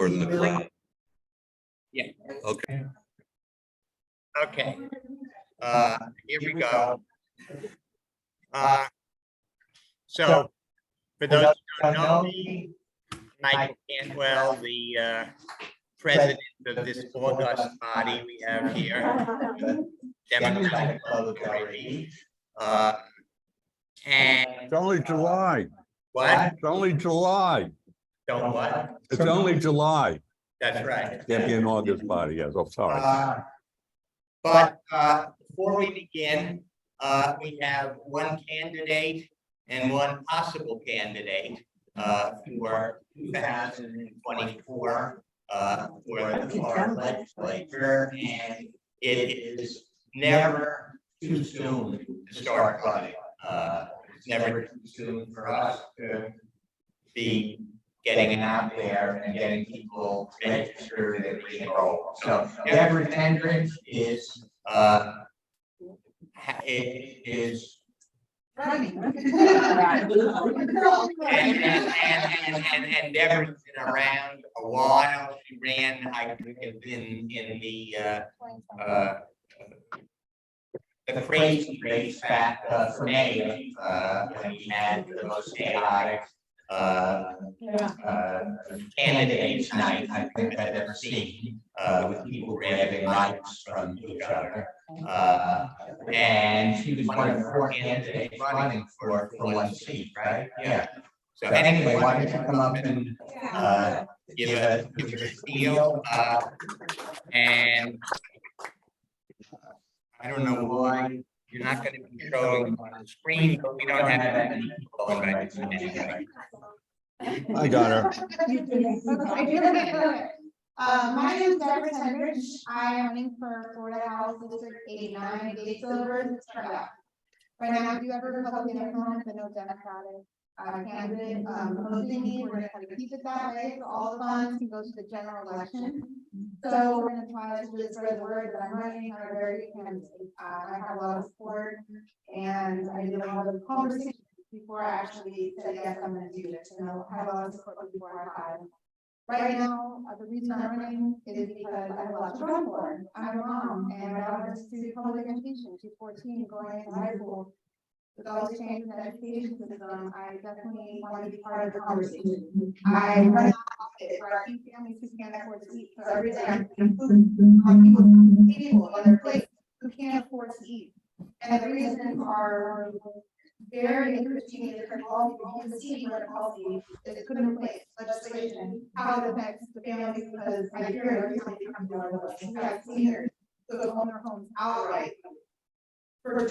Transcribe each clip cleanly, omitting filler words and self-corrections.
or in the cloud? Yeah. Okay. Okay. Here we go. So for those who don't know me, Michael Cantwell, the president of this august body we have here, Democratic Club of Delray Beach. And It's only July. what? It's only July. Don't what? It's only July. That's right. Can't be an August body, yes, I'm sorry. But before we begin, we have one candidate and one possible candidate for 2024 for the Florida legislature, and it is never too soon to start running. It's never too soon for us to be getting out there and getting people registered and re-enrolled. So every entrance is running. and Deborah's been around a while. She ran, I think, in the crazy race back for May when we had the most chaotic candidates night I think I've ever seen, with people grabbing mics from each other. And she was one of the 4 candidates running for one seat, right? Yeah. So anyway, why don't you come up and give a spiel? And I don't know why you're not going to be showing on the screen, but we don't have that many people invited anyway. I got her. My name is Deborah Tendrich. I am running for Florida House District 89, Dcdb. Right now, I do have a Republican opponent, but no Democratic candidate opposing me. We're going to try to keep it that way, so all the funds can go to the general election. So we're going to try to just spread the word that I'm running. I'm a very good candidate. I have a lot of support, and I did a lot of conversations before I actually said yes, I'm going to do this. And I have a lot of support before I filed. Right now, the reason I'm running is because I have a lot to run for. I'm a mom, and my daughter is to public education. She's 14, going into high school. With all the changes in the education system, I definitely want to be part of the conversation. I run a nonprofit for our few families who can't afford to eat. So every day I'm putting food on people on their plate who can't afford to eat. And the reasons are very interesting in different policies. You can see what policy is put in place, legislation, how it affects the families, because I hear it every time they come to our door. We have seniors who own their homes outright. Are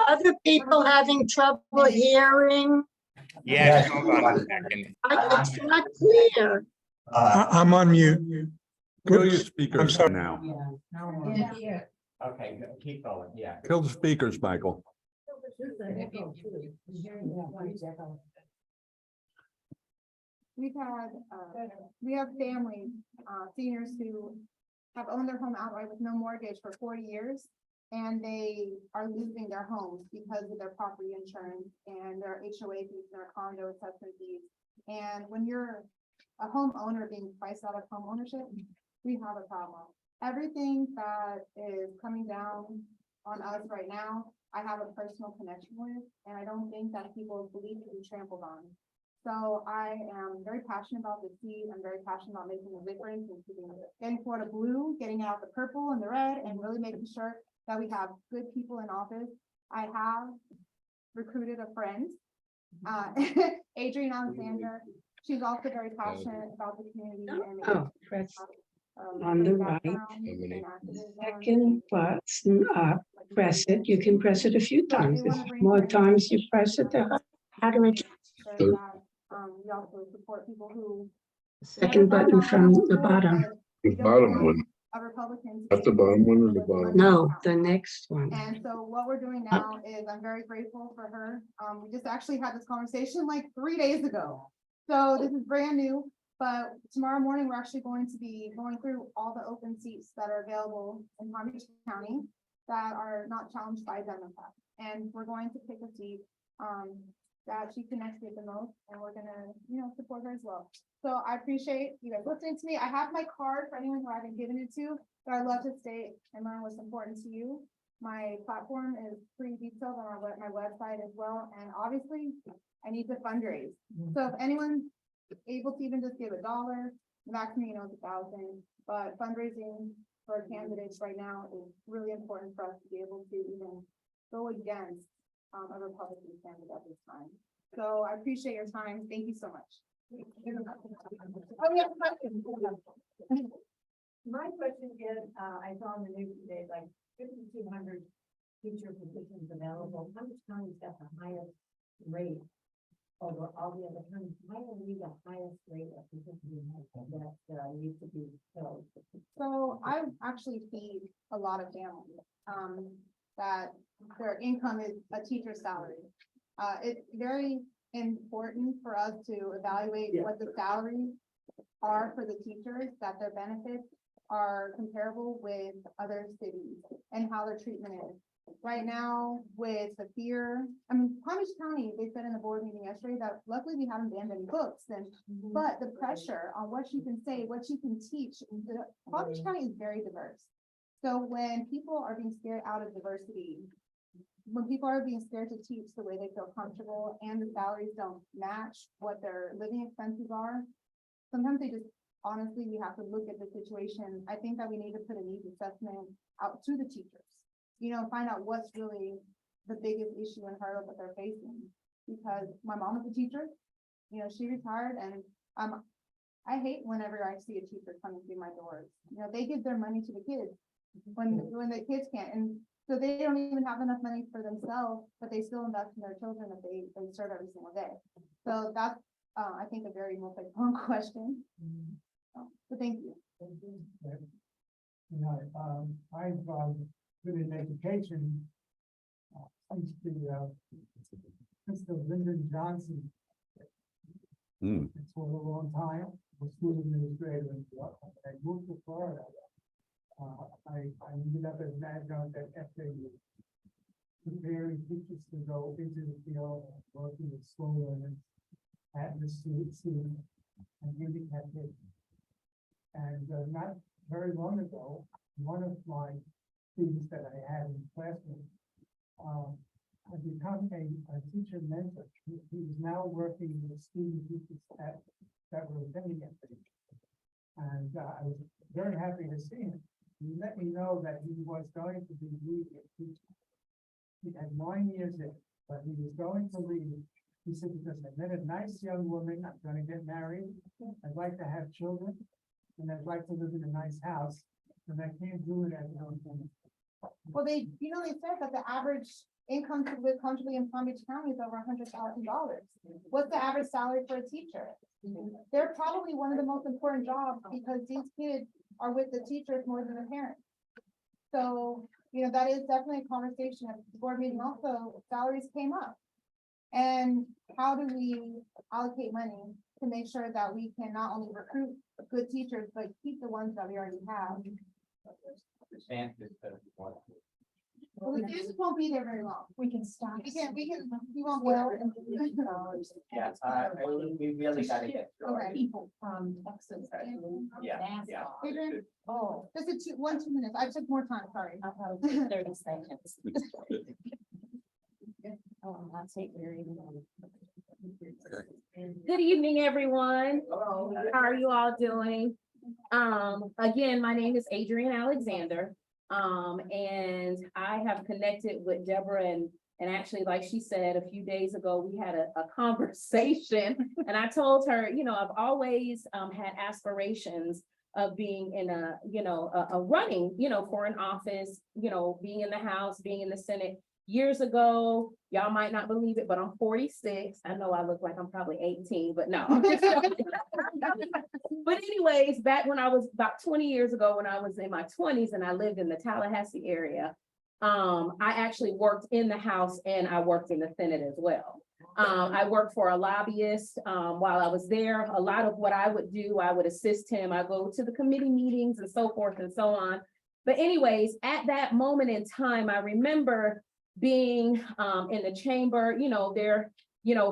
other people having trouble hearing? Yes, hold on a second. It's not clear. I'm on mute. Kill your speakers I'm sorry. now. Okay, keep going, yeah. Kill the speakers, Michael. We have families, seniors who have owned their home outright with no mortgage for 40 years, and they are losing their homes because of their property insurance and their HOA fees and their condo assessment fees. And when you're a homeowner being priced out of home ownership, we have a problem. Everything that is coming down on us right now, I have a personal connection with, and I don't think that people believe to be trampled on. So I am very passionate about the seat. I'm very passionate about making a difference and getting Florida blue, getting out the purple and the red, and really making sure that we have good people in office. I have recruited a friend, Adrienne Alexander. She's also very passionate about the community. And Press on the right. Second button up, press it. You can press it a few times. The more times you press it, the harder it is. We also support people who. Second button from the bottom. The bottom one. Not the bottom one or the bottom? No, the next one. And so what we're doing now is I'm very grateful for her. We just actually had this conversation like 3 days ago. So this is brand new, but tomorrow morning, we're actually going to be going through all the open seats that are available in Palm Beach County that are not challenged by Democrats. And we're going to pick a seat that she connects with the most, and we're gonna, support her as well. So I appreciate you guys listening to me. I have my card for anyone who I haven't given it to, but I'd love to stay and learn what's important to you. My platform is pretty detailed on my website as well, and obviously, I need to fundraise. So if anyone's able to even just give $1, the maximum, is 1,000, but fundraising for candidates right now is really important for us to be able to even go against a Republican candidate at this time. So I appreciate your time. Thank you so much. Oh, we have a question. My question is, I saw in the news today, like 5,200 teacher positions available. How much time is that the highest rate over all the other counties? Why are we the highest rate of positions that need to be filled? So I actually feed a lot of families that their income is a teacher's salary. It's very important for us to evaluate what the salaries are for the teachers, that their benefits are comparable with other cities and how their treatment is. Right now, with the fear, Palm Beach County, they said in the board meeting yesterday that luckily we haven't banned any books, but the pressure on what you can say, what you can teach, Palm Beach County is very diverse. So when people are being scared out of diversity, when people are being scared to teach the way they feel comfortable and the salaries don't match what their living expenses are, sometimes honestly, we have to look at the situation. I think that we need to put a needs assessment out to the teachers, find out what's really the biggest issue and hurdle that they're facing. Because my mom was a teacher, she retired, and I hate whenever I see a teacher coming through my doors. They give their money to the kids when the kids can't, and so they don't even have enough money for themselves, but they still invest in their children that they serve every single day. So that's I think a very multi-pronged question. So thank you. I've been in education since the Lyndon Johnson. It's for a long time. I was school administrator and I moved to Florida. I ended up as an adjunct at FAU, preparing teachers to go into the field, working with school learners, at-risk students, and handicapped kids. And not very long ago, one of my students that I had in the classroom had become a teacher mentor. He is now working with student teachers that were attending FAU. And I was very happy to see him. He let me know that he was going to be leaving teaching. He had 9 years in, but he was going to leave. He said, because I met a nice young woman, I'm going to get married, I'd like to have children, and I'd like to live in a nice house, and I can't do it at home. Well, they said that the average income to live comfortably in Palm Beach County is over $100,000. What's the average salary for a teacher? They're probably one of the most important jobs because these kids are with the teachers more than the parents. So, that is definitely a conversation at the board meeting. Also, salaries came up. And how do we allocate money to make sure that we can not only recruit good teachers, but keep the ones that we already have? Well, the students won't be there very long. We can stop. We won't be there. Yeah, we really got to get through it. People from Texas. Yeah. Adrian, Oh, just 2 minutes. I took more time, sorry. 30 seconds. Oh, I'm not saying we're even on. Good evening, everyone. Hello. How are you all doing? Again, my name is Adrian Alexander. And I have connected with Deborah and actually, like she said, a few days ago, we had a conversation and I told her, I've always had aspirations of being in a running, for an office, being in the House, being in the Senate. Years ago, y'all might not believe it, but I'm 46. I know I look like I'm probably 18, but no. But anyways, back when I was about 20 years ago, when I was in my 20s and I lived in the Tallahassee area, I actually worked in the House and I worked in the Senate as well. I worked for a lobbyist while I was there. A lot of what I would do, I would assist him. I go to the committee meetings and so forth and so on. But anyways, at that moment in time, I remember being in the chamber,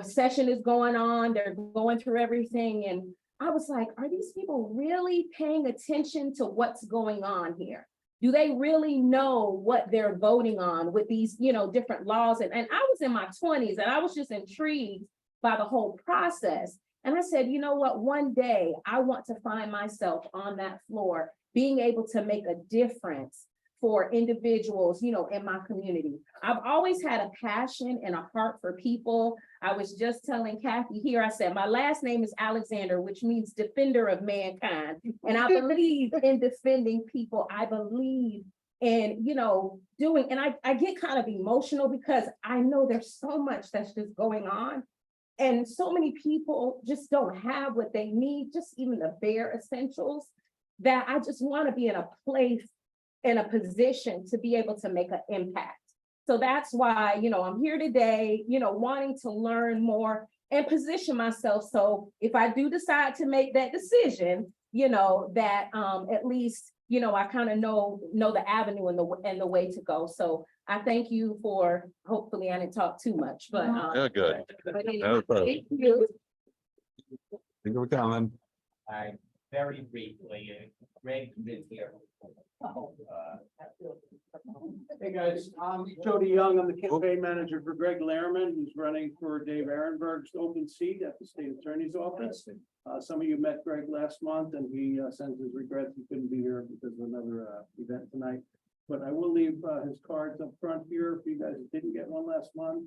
session is going on, they're going through everything. And I was like, are these people really paying attention to what's going on here? Do they really know what they're voting on with these, different laws? And I was in my 20s and I was just intrigued by the whole process. And I said, you know what, one day I want to find myself on that floor, being able to make a difference for individuals, in my community. I've always had a passion and a heart for people. I was just telling Kathy here, I said, my last name is Alexander, which means defender of mankind. And I believe in defending people. I believe in, doing, and I get kind of emotional because I know there's so much that's just going on. And so many people just don't have what they need, just even the bare essentials, that I just want to be in a place, in a position to be able to make an impact. So that's why, I'm here today, wanting to learn more and position myself. So if I do decide to make that decision, that at least, I kind of know the avenue and the way to go. So I thank you for, hopefully I didn't talk too much, but. Yeah, good. But anyway, That was perfect. thank you. Thank you for coming. I very briefly, Greg's been here. Hey, guys, I'm Jody Young. I'm the campaign manager for Greg Lehrman, who's running for Dave Ehrenberg's open seat at the state attorney's office. Some of you met Greg last month, and he sends his regrets he couldn't be here because of another event tonight. But I will leave his cards up front here if you guys didn't get one last month.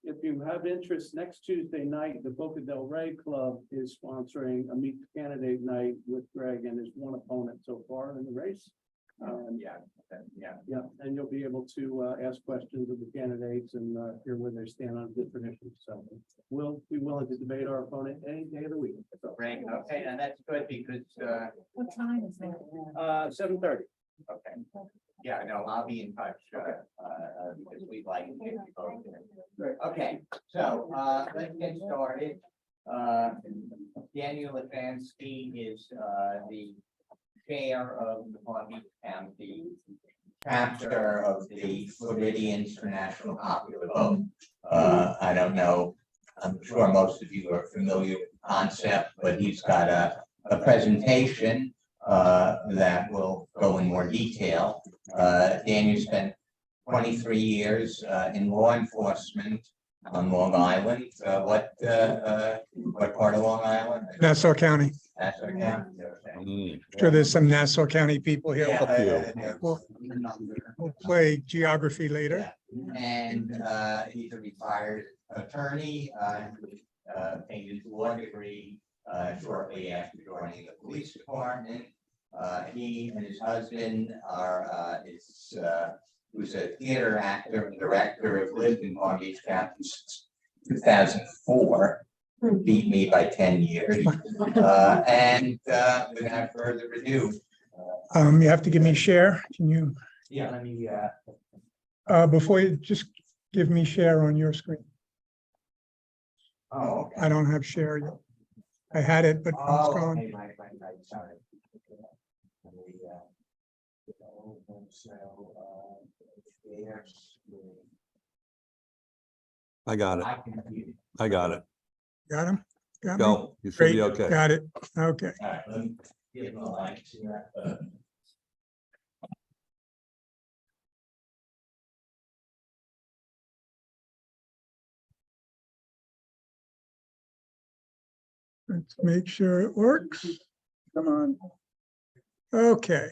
If you have interest, next Tuesday night, the Boca del Rey Club is sponsoring a Meet the Candidate night with Greg and his one opponent so far in the race. Yeah, and you'll be able to ask questions of the candidates and hear where they stand on different issues. So we'll be willing to debate our opponent any day of the week. So, Greg, okay, and that's good because, What time is that? 7:30. okay. Yeah, no, I'll be in touch, because we'd like to get you both there. Okay, so, let's get started. Daniel Lishanky is, the chair of the Palm Beach County chapter of the Floridians for National Popular Vote. I don't know, I'm sure most of you are familiar with the concept, but he's got a presentation that will go in more detail. Daniel spent 23 years in law enforcement on Long Island. What part of Long Island? Nassau County. Nassau County. Mm. Sure, there's some Nassau County people here. Yeah, We'll play geography later. And he's a retired attorney, obtained his law degree shortly after joining the police department. He and his husband are who's a theater actor and director, have lived in Palm Beach County since 2004. Beat me by 10 years. And without further ado. You have to give me share. Can you, Yeah, let me, before you just give me share on your screen? oh, okay. I don't have share yet. I had it, but it's Oh, gone. okay, right, sorry. Let me, I got it. I can view. I got it. Got him? Got me? Go. You should Great, be okay. got it. Okay. All right, let me give him a light to that. Let's make sure it works. Come on. Okay.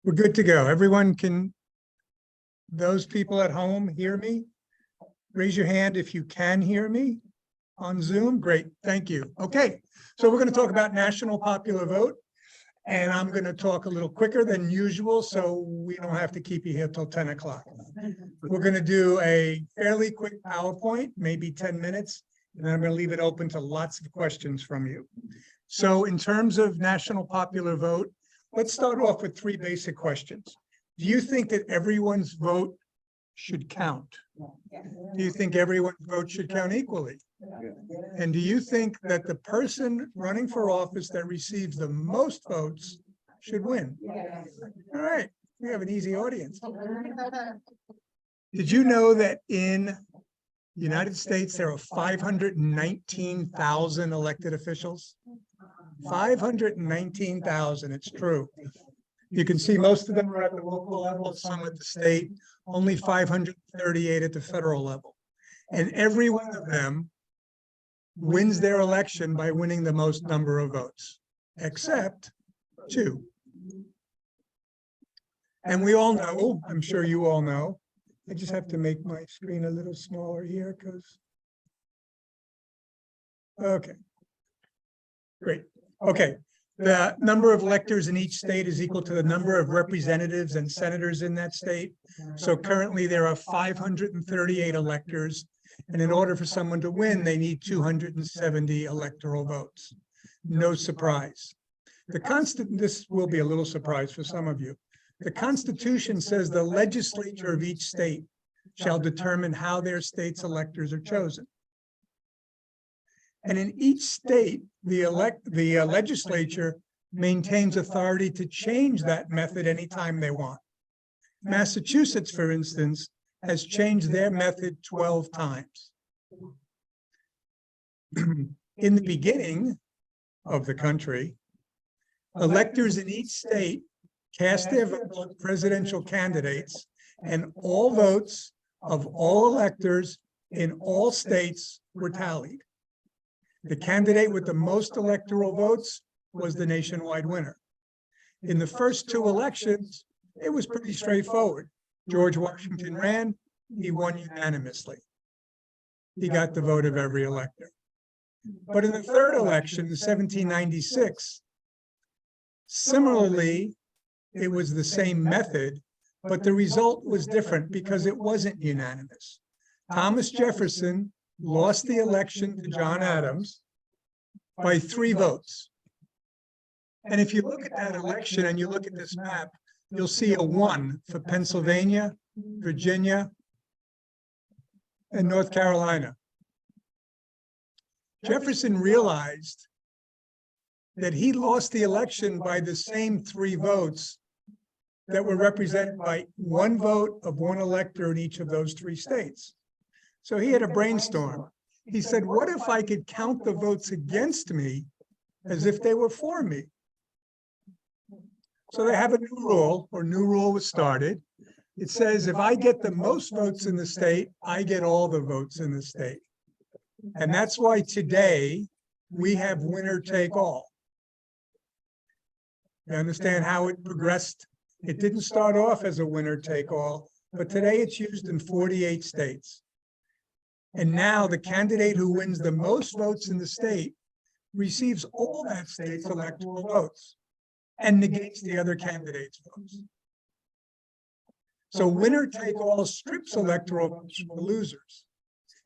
We're good to go. Everyone can, those people at home hear me? Raise your hand if you can hear me on Zoom. Great, thank you. Okay, so we're going to talk about national popular vote. And I'm going to talk a little quicker than usual, so we don't have to keep you here till 10 o'clock. We're going to do a fairly quick PowerPoint, maybe 10 minutes, and then I'm going to leave it open to lots of questions from you. So in terms of national popular vote, let's start off with three basic questions. Do you think that everyone's vote should count? Do you think everyone's vote should count equally? And do you think that the person running for office that receives the most votes should win? All right, We have an easy audience. Did you know that in the United States, there are 519,000 elected officials? 519,000, it's true. You can see most of them are at the local level, some at the state, only 538 at the federal level. And every one of them wins their election by winning the most number of votes, except 2. And we all know, I'm sure you all know, I just have to make my screen a little smaller here because. Okay. Great. Okay. The number of electors in each state is equal to the number of representatives and senators in that state. So currently there are 538 electors. And in order for someone to win, they need 270 electoral votes. No surprise. This will be a little surprise for some of you. The Constitution says the legislature of each state shall determine how their state's electors are chosen. And in each state, the legislature maintains authority to change that method anytime they want. Massachusetts, for instance, has changed their method 12 times. In the beginning of the country, electors in each state cast their vote on presidential candidates, and all votes of all electors in all states were tallied. The candidate with the most electoral votes was the nationwide winner. In the first 2 elections, it was pretty straightforward. George Washington ran, he won unanimously. He got the vote of every elector. But in the 3rd election, the 1796, similarly, it was the same method, but the result was different because it wasn't unanimous. Thomas Jefferson lost the election to John Adams by 3 votes. And if you look at that election and you look at this map, you'll see a 1 for Pennsylvania, Virginia, and North Carolina. Jefferson realized that he lost the election by the same 3 votes that were represented by 1 vote of 1 elector in each of those 3 states. So he had a brainstorm. He said, what if I could count the votes against me as if they were for me? So they have a new rule, or new rule was started. It says, if I get the most votes in the state, I get all the votes in the state. And that's why today we have winner take all. You understand how it progressed? It didn't start off as a winner take all, but today it's used in 48 states. And now the candidate who wins the most votes in the state receives all that state's electoral votes and negates the other candidate's votes. So winner take all strips electoral votes from the losers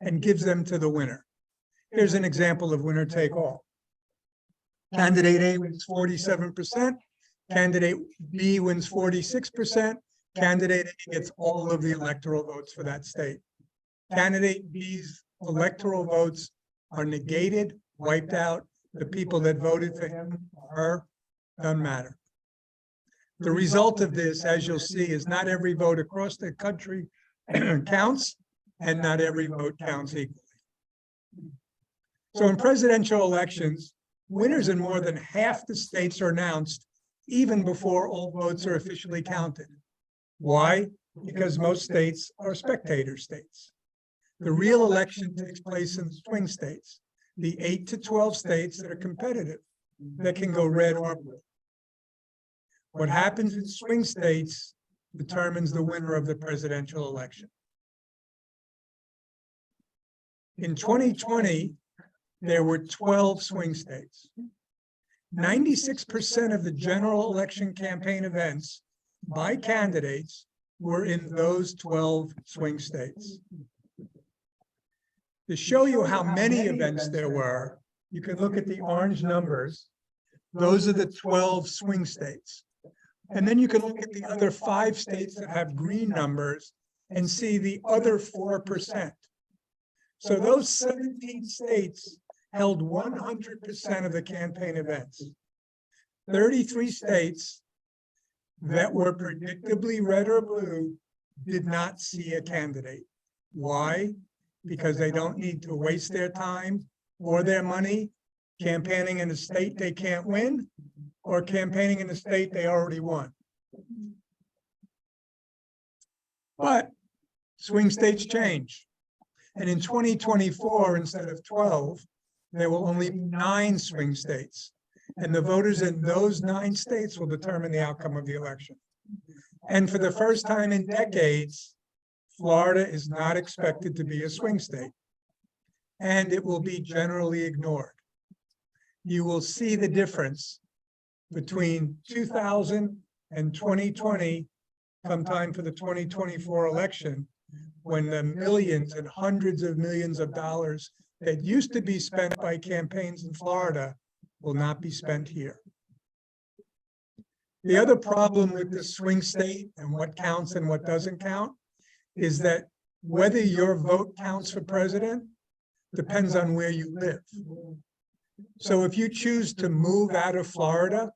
and gives them to the winner. Here's an example of winner take all. Candidate A wins 47%, candidate B wins 46%, candidate A gets all of the electoral votes for that state. Candidate B's electoral votes are negated, wiped out. The people that voted for him or her doesn't matter. The result of this, as you'll see, is not every vote across the country counts, and not every vote counts equally. So in presidential elections, winners in more than half the states are announced even before all votes are officially counted. Why? Because most states are spectator states. The real election takes place in the swing states, the 8 to 12 states that are competitive, that can go red or blue. What happens in swing states determines the winner of the presidential election. In 2020, there were 12 swing states. 96% of the general election campaign events by candidates were in those 12 swing states. To show you how many events there were, you can look at the orange numbers. Those are the 12 swing states. And then you can look at the other 5 states that have green numbers and see the other 4%. So those 17 states held 100% of the campaign events. 33 states that were predictably red or blue did not see a candidate. Why? Because they don't need to waste their time or their money campaigning in a state they can't win or campaigning in a state they already won. But swing states change. And in 2024, instead of 12, there will only be 9 swing states. And the voters in those 9 states will determine the outcome of the election. And for the first time in decades, Florida is not expected to be a swing state. And it will be generally ignored. You will see the difference between 2000 and 2020 come time for the 2024 election, when the millions and hundreds of millions of dollars that used to be spent by campaigns in Florida will not be spent here. The other problem with the swing state and what counts and what doesn't count is that whether your vote counts for president depends on where you live. So if you choose to move out of Florida,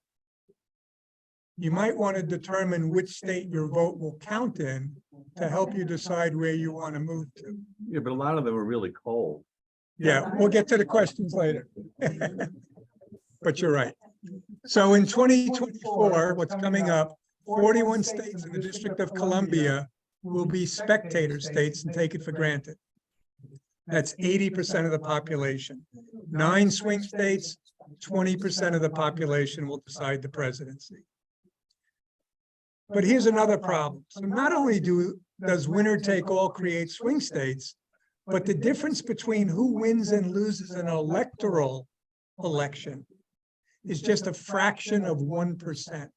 you might want to determine which state your vote will count in to help you decide where you want to move to. Yeah, but a lot of them are really cold. Yeah, we'll get to the questions later. But you're right. So in 2024, what's coming up, 41 states in the District of Columbia will be spectator states and take it for granted. That's 80% of the population. 9 swing states, 20% of the population will decide the presidency. But here's another problem. So not only does winner take all create swing states, but the difference between who wins and loses an electoral election is just a fraction of 1%.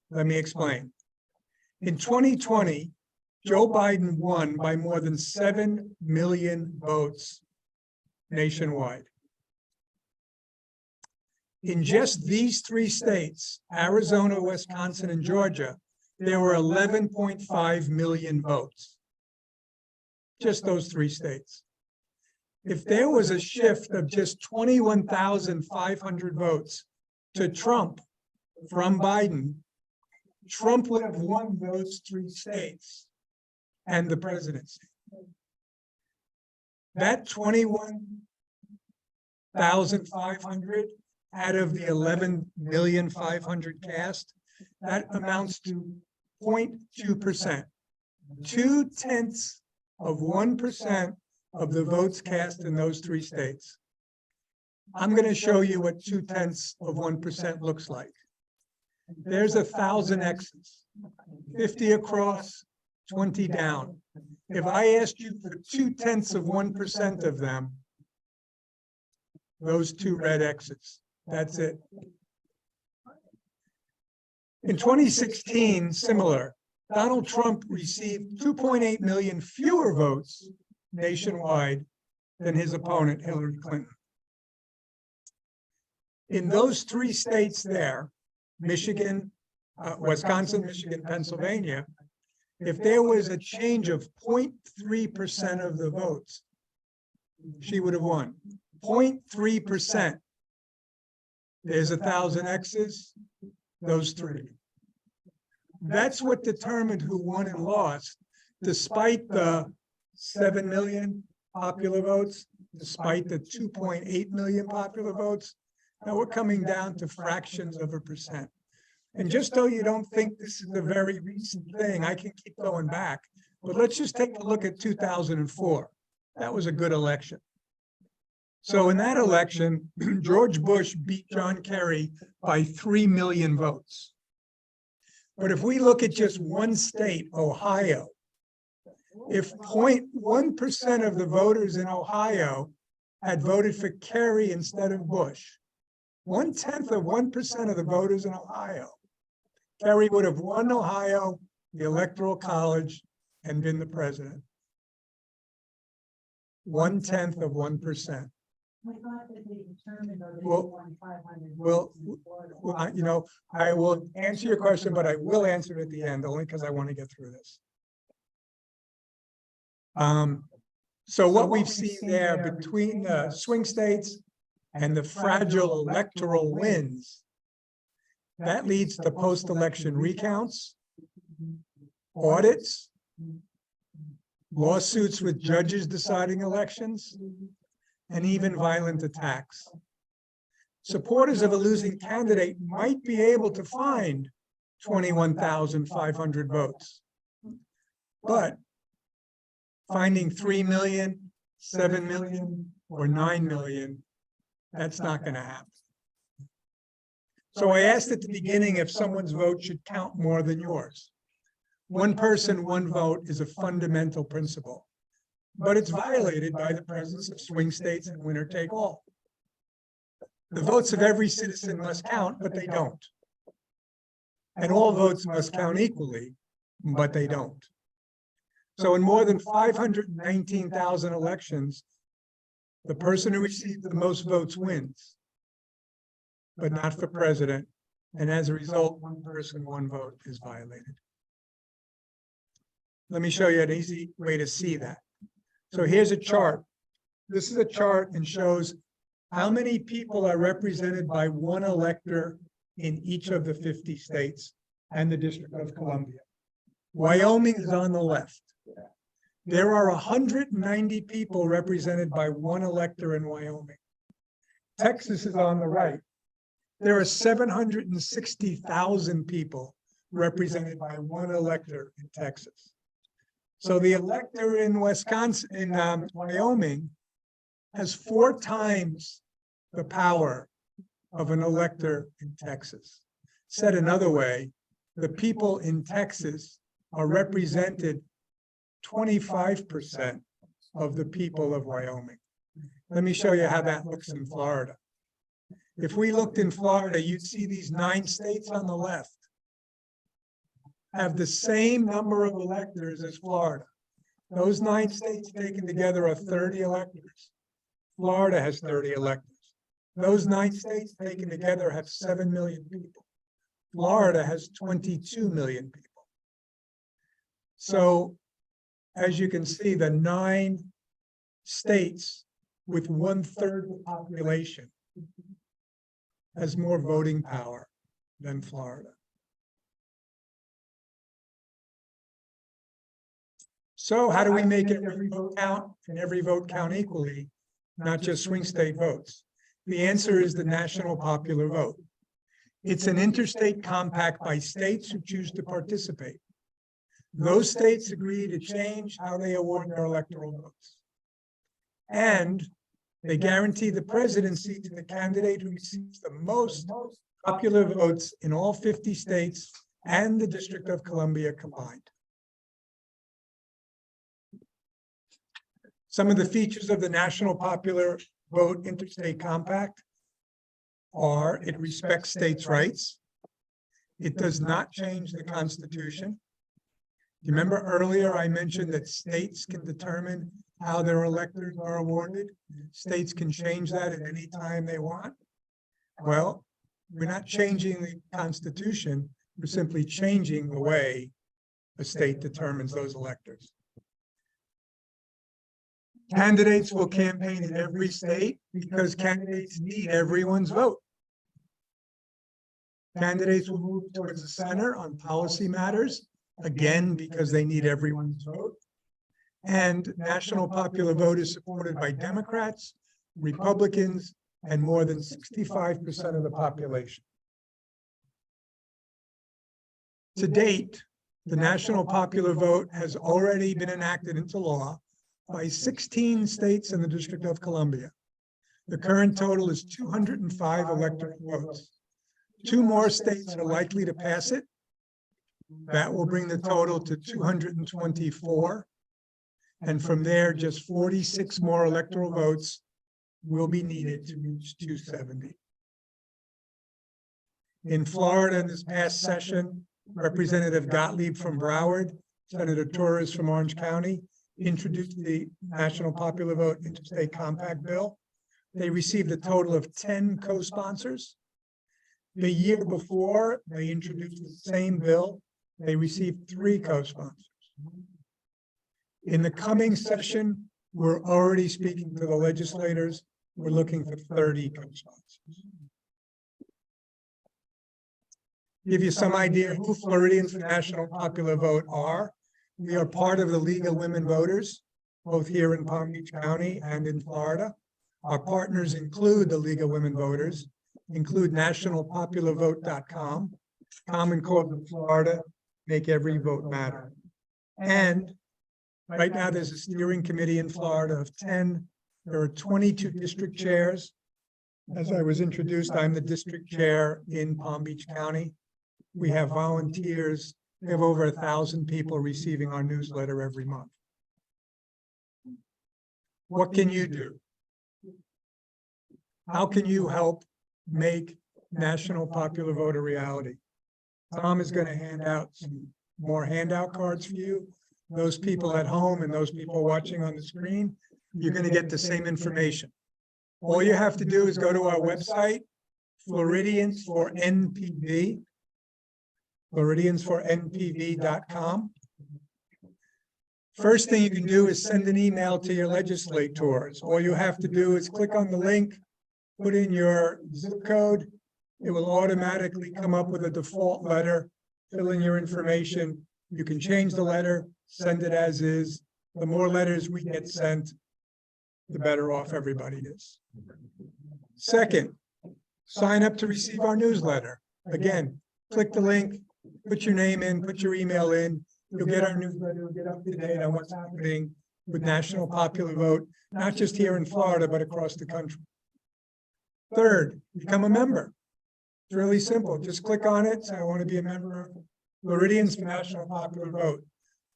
Let me explain. In 2020, Joe Biden won by more than 7 million votes nationwide. In just these 3 states, Arizona, Wisconsin, and Georgia, there were 11.5 million votes. Just those 3 states. If there was a shift of just 21,500 votes to Trump from Biden, Trump would have won those 3 states and the presidency. That 21,500 out of the 11,500,000 cast, that amounts to 0.2%. 0.2% of the votes cast in those 3 states. I'm going to show you what 0.2% looks like. There's 1,000 X's, 50 across, 20 down. If I asked you for 0.2% of them, those 2 red X's, that's it. In 2016, similar, Donald Trump received 2.8 million fewer votes nationwide than his opponent, Hillary Clinton. In those 3 states there, Michigan, Wisconsin, Michigan, Pennsylvania, if there was a change of 0.3% of the votes, she would have won. 0.3%. There's 1,000 X's, those 3. That's what determined who won and lost, despite the 7 million popular votes, despite the 2.8 million popular votes. Now we're coming down to fractions of a percent. And just though you don't think this is a very recent thing, I can keep going back, but let's just take a look at 2004. That was a good election. So in that election, George Bush beat John Kerry by 3 million votes. But if we look at just one state, Ohio, if 0.1% of the voters in Ohio had voted for Kerry instead of Bush, 0.1% of the voters in Ohio, Kerry would have won Ohio, the Electoral College, and been the president. 0.1%. Well, you know, I will answer your question, but I will answer it at the end, only because I want to get through this. So what we've seen there between the swing states and the fragile electoral wins That leads to post-election recounts, audits, lawsuits with judges deciding elections, and even violent attacks. Supporters of a losing candidate might be able to find 21,500 votes. But finding 3 million, 7 million, or 9 million, that's not going to happen. So I asked at the beginning if someone's vote should count more than yours. One person, one vote is a fundamental principle, but it's violated by the presence of swing states and winner take all. The votes of every citizen must count, but they don't. And all votes must count equally, but they don't. So in more than 519,000 elections, the person who received the most votes wins, but not for president. And as a result, one person, one vote is violated. Let me show you an easy way to see that. So here's a chart. This is a chart and shows how many people are represented by one elector in each of the 50 states and the District of Columbia. Wyoming is on the left. There are 190 people represented by one elector in Wyoming. Texas is on the right. There are 760,000 people represented by one elector in Texas. So the elector in Wyoming has 4 times the power of an elector in Texas. Said another way, the people in Texas are represented 25% of the people of Wyoming. Let me show you how that looks in Florida. If we looked in Florida, you'd see these 9 states on the left have the same number of electors as Florida. Those 9 states taken together are 30 electors. Florida has 30 electors. Those 9 states taken together have 7 million people. Florida has 22 million people. So, as you can see, the 9 states with 1/3 the population has more voting power than Florida. So how do we make every vote count and every vote count equally, not just swing state votes? The answer is the national popular vote. It's an interstate compact by states who choose to participate. Those states agree to change how they award their electoral votes. And they guarantee the presidency to the candidate who receives the most popular votes in all 50 states and the District of Columbia combined. Some of the features of the National Popular Vote Interstate Compact are it respects states' rights. It does not change the Constitution. You remember earlier I mentioned that states can determine how their electors are awarded. States can change that at any time they want. Well, we're not changing the Constitution. We're simply changing the way a state determines those electors. Candidates will campaign in every state because candidates need everyone's vote. Candidates will move towards the center on policy matters, again, because they need everyone's vote. And national popular vote is supported by Democrats, Republicans, and more than 65% of the population. To date, the national popular vote has already been enacted into law by 16 states and the District of Columbia. The current total is 205 electoral votes. 2 more states are likely to pass it. That will bring the total to 224. And from there, just 46 more electoral votes will be needed to reach 270. In Florida, in this past session, Representative Gottlieb from Broward, Senator Torres from Orange County, introduced the National Popular Vote Interstate Compact Bill. They received a total of 10 co-sponsors. The year before they introduced the same bill, they received 3 co-sponsors. In the coming session, we're already speaking to the legislators. We're looking for 30 co-sponsors. give you some idea who Floridians for National Popular Vote are. We are part of the League of Women Voters, both here in Palm Beach County and in Florida. Our partners include the League of Women Voters, include nationalpopularvote.com, Common Cause of Florida, Make Every Vote Matter. And right now, there's a steering committee in Florida of 10. There are 22 district chairs. As I was introduced, I'm the district chair in Palm Beach County. We have volunteers. We have over 1,000 people receiving our newsletter every month. What can you do? How can you help make National Popular Vote a reality? Tom is going to hand out some more handout cards for you. Those people at home and those people watching on the screen, you're going to get the same information. All you have to do is go to our website, Floridians for NPV, Floridiansfornpv.com. First thing you can do is send an email to your legislators. All you have to do is click on the link, put in your zip code. It will automatically come up with a default letter, fill in your information. You can change the letter, send it as is. The more letters we get sent, the better off everybody is. Second, sign up to receive our newsletter. Again, click the link, put your name in, put your email in. You'll get our newsletter, you'll get up to date on what's happening with National Popular Vote, not just here in Florida, but across the country. Third, become a member. It's really simple. Just click on it. Say, I want to be a member of Floridians for National Popular Vote.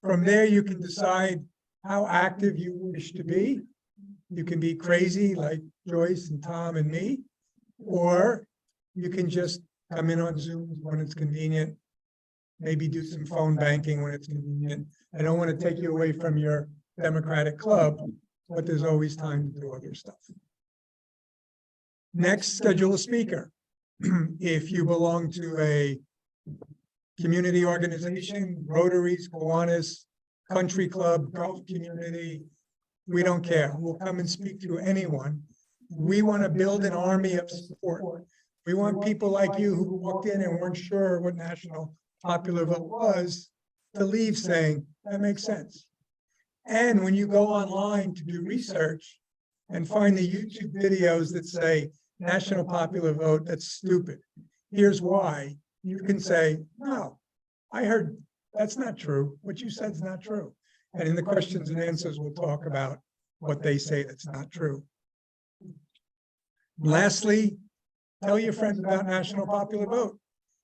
From there, you can decide how active you wish to be. You can be crazy like Joyce and Tom and me, or you can just come in on Zoom when it's convenient, maybe do some phone banking when it's convenient. I don't want to take you away from your Democratic club, but there's always time to do other stuff. Next, schedule a speaker. If you belong to a community organization, Rotaries, Kiwanis, country club, golf community, we don't care. We'll come and speak to anyone. We want to build an army of support. We want people like you who walked in and weren't sure what National Popular Vote was to leave saying, that makes sense. And when you go online to do research and find the YouTube videos that say National Popular Vote, that's stupid. Here's why. You can say, no, I heard that's not true. What you said is not true. And in the questions and answers, we'll talk about what they say that's not true. Lastly, tell your friends about National Popular Vote.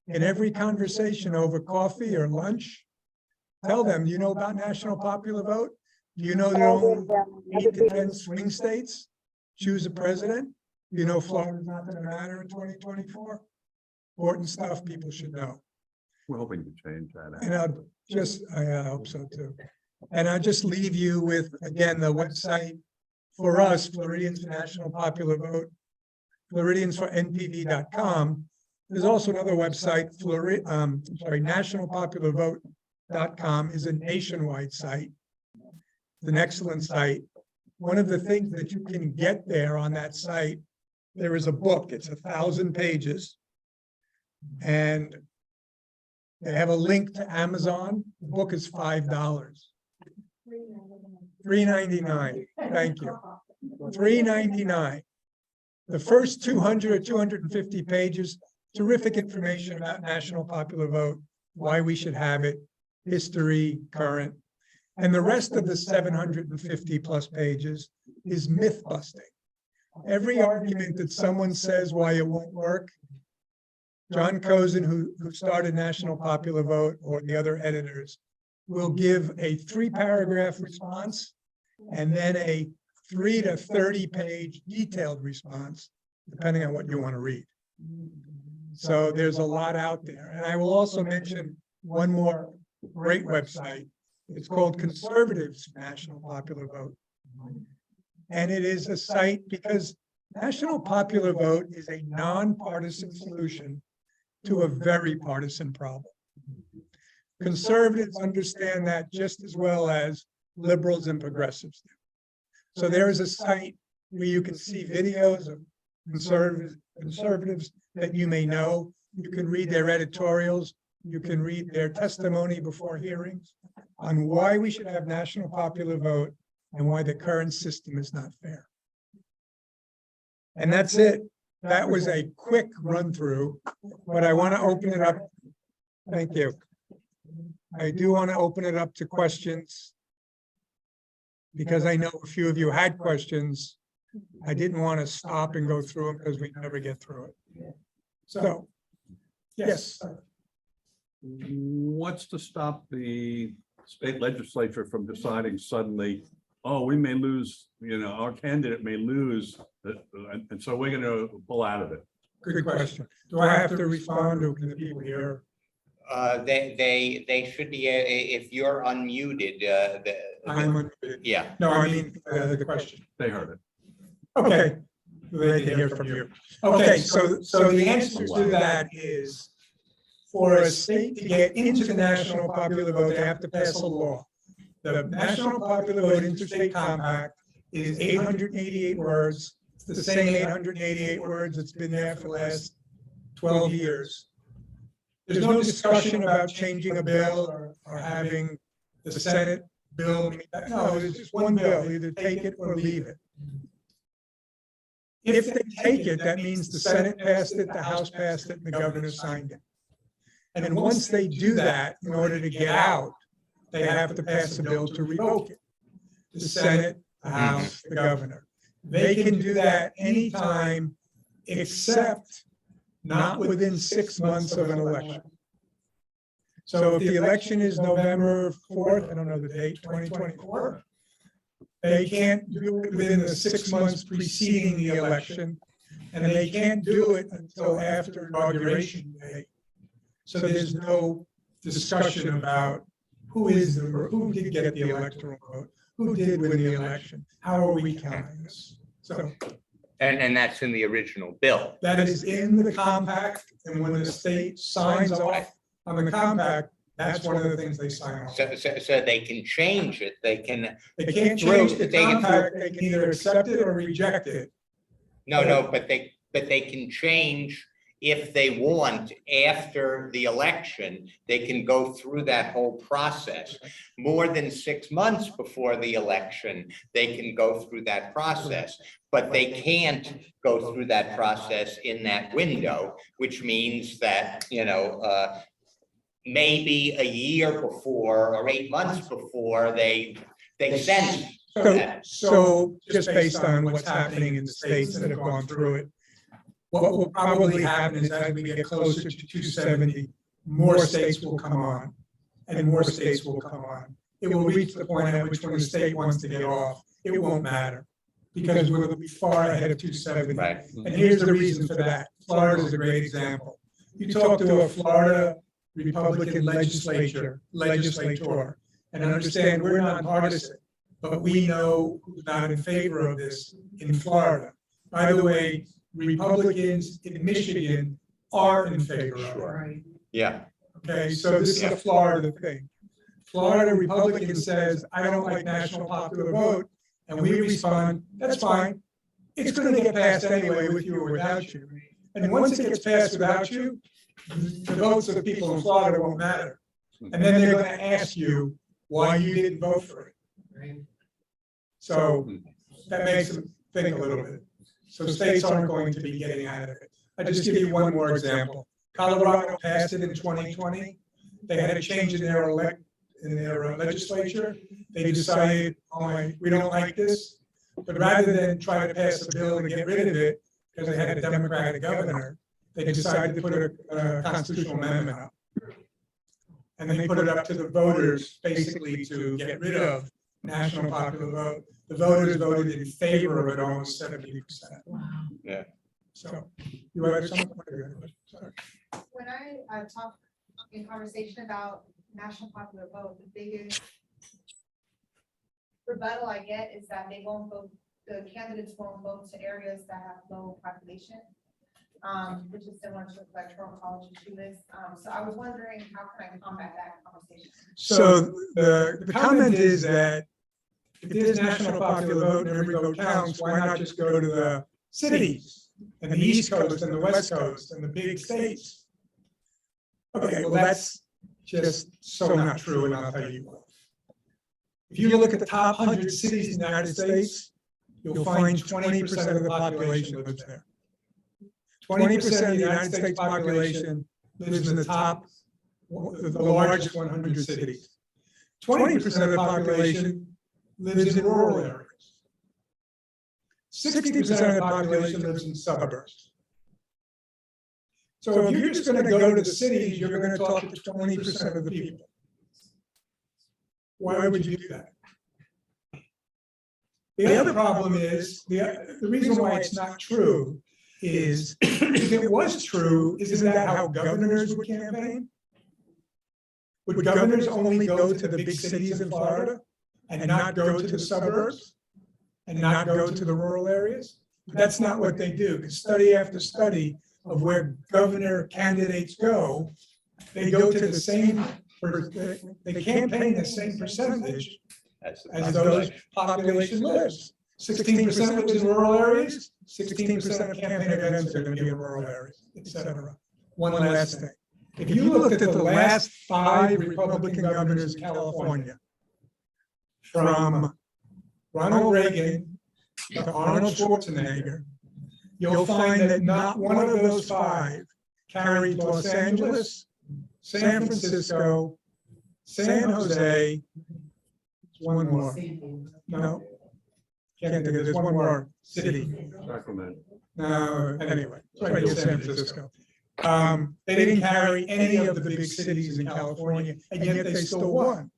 In every conversation over coffee or lunch, tell them, you know about National Popular Vote? Do you know there are only 8 to 10 swing states choose a president? You know Florida's not going to matter in 2024? Important stuff people should know. We're hoping to change that. And I hope so too. And I'll just leave you with, again, the website for us, Floridians for National Popular Vote, Floridiansfornpv.com. There's also another website, nationalpopularvote.com is a nationwide site. It's an excellent site. One of the things that you can get there on that site, there is a book. It's 1,000 pages. And they have a link to Amazon. The book is $5. $3.99. Thank you. $3.99. The first 200 or 250 pages, terrific information about National Popular Vote, why we should have it, history, current. And the rest of the 750 plus pages is myth busting. Every argument that someone says why it won't work, John Cozen, who started National Popular Vote, or the other editors, will give a 3-paragraph response and then a 3 to 30 page detailed response, depending on what you want to read. So there's a lot out there. And I will also mention one more great website. It's called Conservatives National Popular Vote. And it is a site because National Popular Vote is a nonpartisan solution to a very partisan problem. Conservatives understand that just as well as liberals and progressives do. So there is a site where you can see videos of conservatives that you may know. you can read their editorials, you can read their testimony before hearings on why we should have national popular vote and why the current system is not fair. And that's it. That was a quick run through, but I want to open it up. Thank you. I do want to open it up to questions, because I know a few of you had questions. I didn't want to stop and go through them because we never get through it. So, yes, What's to stop the state legislature from deciding suddenly, oh, we may lose, our candidate may lose, and so we're gonna pull out of it? good question. Do I have to respond to the people here? They should be, if you're unmuted, I'm unmuted. yeah. No, I mean, the question. They heard it. Okay. They can hear from you. Okay, so the answer to that is, for a state to get into the national popular vote, they have to pass a law. The National Popular Vote Interstate Compact is 888 words. It's the same 888 words that's been there for the last 12 years. There's no discussion about changing a bill or having the Senate bill. No, it's just one bill, either take it or leave it. If they take it, that means the Senate passed it, the House passed it, and the governor signed it. And once they do that, in order to get out, they have to pass a bill to revoke it. The Senate, the House, the governor. They can do that anytime except not within 6 months of an election. So if the election is November 4th, I don't know the date, 2024, they can't do it within the 6 months preceding the election, and they can't do it until after inauguration day. So there's no discussion about who did get the electoral vote, who did win the election, how are we counting this? So And that's in the original bill. that is in the compact, and when the state signs off on the compact, that's one of the things they sign off. So they can change it, they can't change the they can- compact, they can either accept it or reject it. No, but they can change if they want after the election, they can go through that whole process. More than 6 months before the election, they can go through that process. But they can't go through that process in that window, which means that, maybe a year before or 8 months before they send that. So just based on what's happening in the states that have gone through it, what will probably happen is as we get closer to 270, more states will come on, and more states will come on. It will reach the point at which when the state wants to get off, it won't matter, because we'll be far ahead of 270. Right. And here's the reason for that. Florida is a great example. You talk to a Florida Republican legislator, and understand we're nonpartisan, but we know who's not in favor of this in Florida. By the way, Republicans in Michigan are in favor of it. Yeah, Okay, so this is a Florida thing. Florida Republican says, I don't like national popular vote, and we respond, that's fine. It's gonna get passed anyway with you or without you. And once it gets passed without you, the votes of the people in Florida won't matter. And then they're gonna ask you why you didn't vote for it. So that makes them think a little bit. So states aren't going to be getting out of it. I'll just give you one more example. Colorado passed it in 2020. They had a change in their legislature. They decided, we don't like this. But rather than try to pass a bill and get rid of it, because they had a Democratic governor, they decided to put a constitutional amendment up. And then they put it up to the voters, basically to get rid of national popular vote. The voters voted in favor of it almost 70%. Wow. yeah. So you had something? Sorry. When I talk in conversation about national popular vote, the biggest rebuttal I get is that they won't vote, the candidates won't vote to areas that have low population, which is similar to electoral college issue list. So I was wondering, how can I combat that conversation? So the comment is that if there's national popular vote and every vote counts, why not just go to the cities and the East Coast and the West Coast and the big states Okay, well, that's just so not true, and I'll tell you why. If you look at the top 100 cities in the United States, you'll find 20% of the population lives there. 20% of the United States population lives in the top, the largest 100 cities. 20% of the population lives in rural areas. 60% of the population lives in suburbs. So if you're just going to go to the cities, you're going to talk to 20% of the people. Why would you do that? The other problem is, the reason why it's not true is, if it was true, isn't that how governors would campaign? Would governors only go to the big cities in Florida and not go to the suburbs and not go to the rural areas? But that's not what they do, because study after study of where governor candidates go, they go to the same, they campaign the same percentage as those population lives. 16% lives in rural areas, 16% of campaign events are going to be in rural areas, et cetera. One last thing. If you looked at the last 5 Republican governors in California, from Ronald Reagan to Arnold Schwarzenegger, you'll find that not one of those 5 carried Los Angeles, San Francisco, San Jose, one more. No, can't think of, there's one more city. Sacramento. No, anyway, it's right near San Francisco. They didn't carry any of the big cities in California, and yet they still won.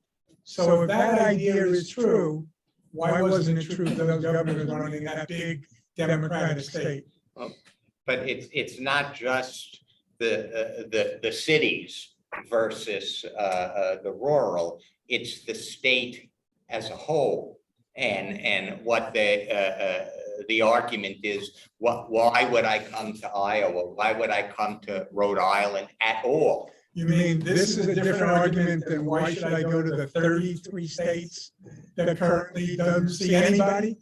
So if that idea is true, why wasn't it true for those governors running that big Democratic state? But it's not just the cities versus the rural, it's the state as a whole. And what the argument is, why would I come to Iowa? Why would I come to Rhode Island at all? You mean this is a different argument than why should I go to the 33 states that currently don't see anybody?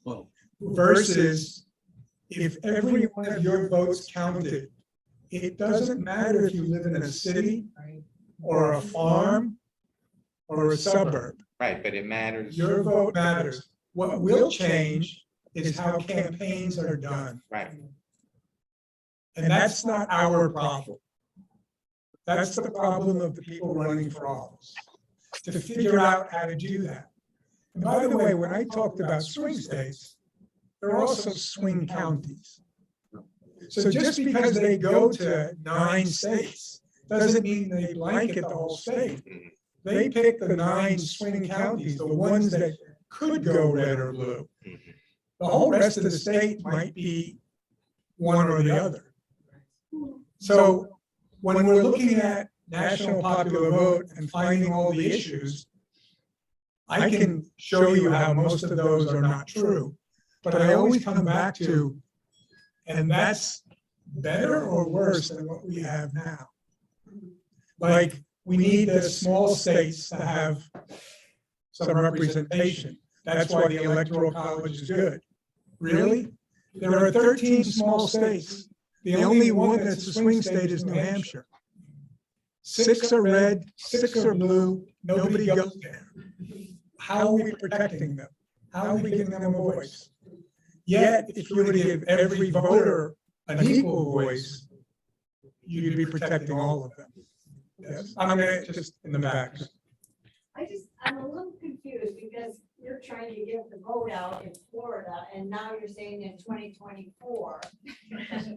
Well, Versus if every one of your votes counted, it doesn't matter if you live in a city or a farm or a suburb. Right, but it matters. Your vote matters. What will change is how campaigns are done. Right. And that's not our problem. That's the problem of the people running for office, to figure out how to do that. And by the way, when I talked about swing states, there are also swing counties. So just because they go to 9 states, doesn't mean they blanket the whole state. They pick the 9 swing counties, the ones that could go red or blue. The whole rest of the state might be one or the other. So when we're looking at national popular vote and finding all the issues, I can show you how most of those are not true. But I always come back to, and that's better or worse than what we have now. Like, we need the small states to have some representation. That's why the Electoral College is good. Really? There are 13 small states. The only one that's a swing state is New Hampshire. 6 are red, 6 are blue, nobody goes there. How are we protecting them? How are we giving them a voice? Yet, if you were to give every voter an equal voice, you'd be protecting all of them. Yes, I'm gonna just in the back. I'm a little confused because you're trying to get the vote out in Florida and now you're saying in 2024,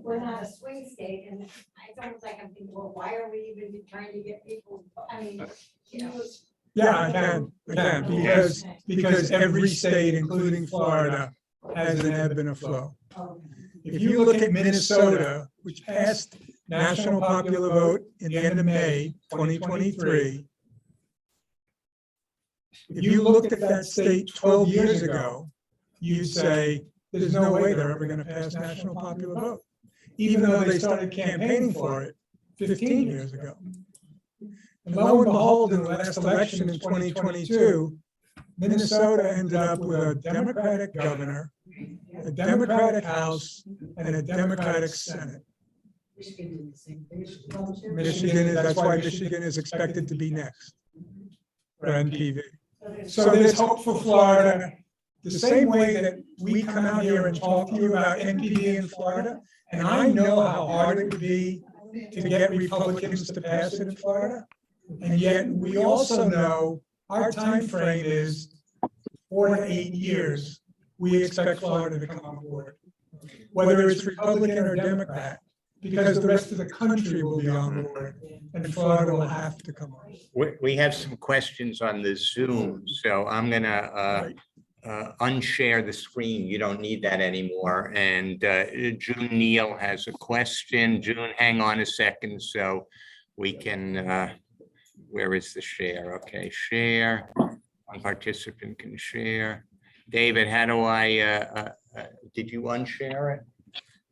we're not a swing state. And it's almost like I'm thinking, well, why are we even trying to get people, I mean, you know. Yeah, I can, because every state, including Florida, has an ebb and a flow. If you look at Minnesota, which passed national popular vote in the end of May 2023, if you looked at that state 12 years ago, you'd say, there's no way they're ever going to pass national popular vote, even though they started campaigning for it 15 years ago. And lo and behold, in the last election in 2022, Minnesota ended up with a Democratic governor, a Democratic House, and a Democratic Senate. Michigan, that's why Michigan is expected to be next for NPV. So there's hope for Florida. The same way that we come out here and talk to you about NPV in Florida, and I know how hard it would be to get Republicans to pass it in Florida. And yet we also know our time frame is 4 to 8 years. We expect Florida to come on board, whether it's Republican or Democrat, because the rest of the country will be on board and Florida will have to come on. We have some questions on the Zoom, so I'm gonna unshare the screen. You don't need that anymore. And June Neal has a question. June, hang on a second so we can, where is the share? Okay, share. One participant can share. David, how do I, did you unshare it?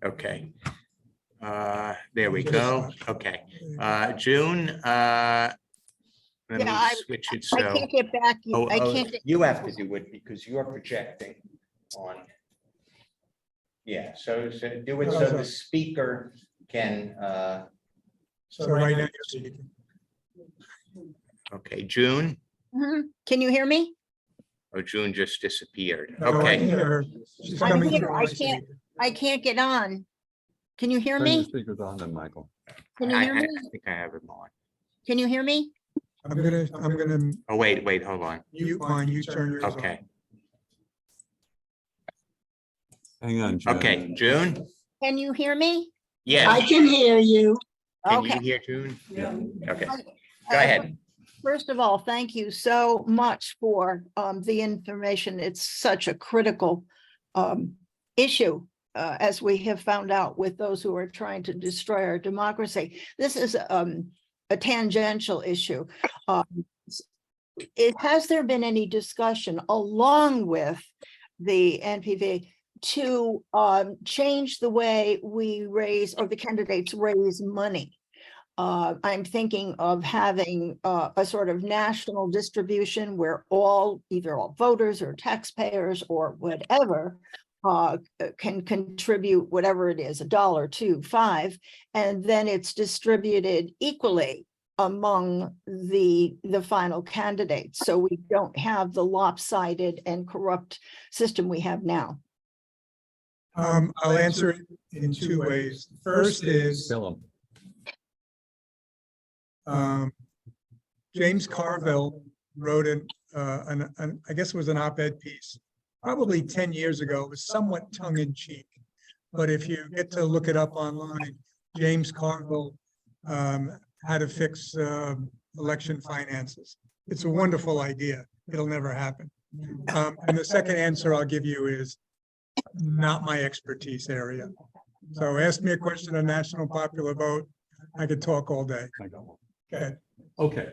Okay. There we go. Okay. June, let me switch it I so. can't get back. I can't get. You have to do it because you're projecting on. Yeah, so do it so the speaker can, So right now, you're speaking. okay, June? Mhm. Can you hear me? Oh, June just disappeared. No, I Okay. can hear her. She's I'm coming here. through. I can't. I can't get on. Can you hear Turn your me? speakers on then, Michael. Can you I hear me? think I have it on. Can you hear me? I'm gonna Oh, wait, hold on. mute mine, you turn yours on. Okay, Hang on, June. okay, June? Can you hear me? Yes, can hear you. can you Okay. hear June? Okay, Uh, go ahead. First of all, thank you so much for the information. It's such a critical issue, as we have found out with those who are trying to destroy our democracy. This is a tangential issue. Has there been any discussion along with the NPV to change the way we raise, or the candidates raise money? I'm thinking of having a sort of national distribution where either all voters or taxpayers or whatever can contribute whatever it is, $1, $2, $5, and then it's distributed equally among the final candidates. So we don't have the lopsided and corrupt system we have now. I'll answer it in two ways. First is, Kill 'em. James Carville wrote I guess it was an op-ed piece, probably 10 years ago. It was somewhat tongue in cheek. But if you get to look it up online, James Carville, how to fix election finances. It's a wonderful idea. It'll never happen. And the second answer I'll give you is not my expertise area. So ask me a question on national popular vote. I could talk all day. I got one. Go ahead. Okay.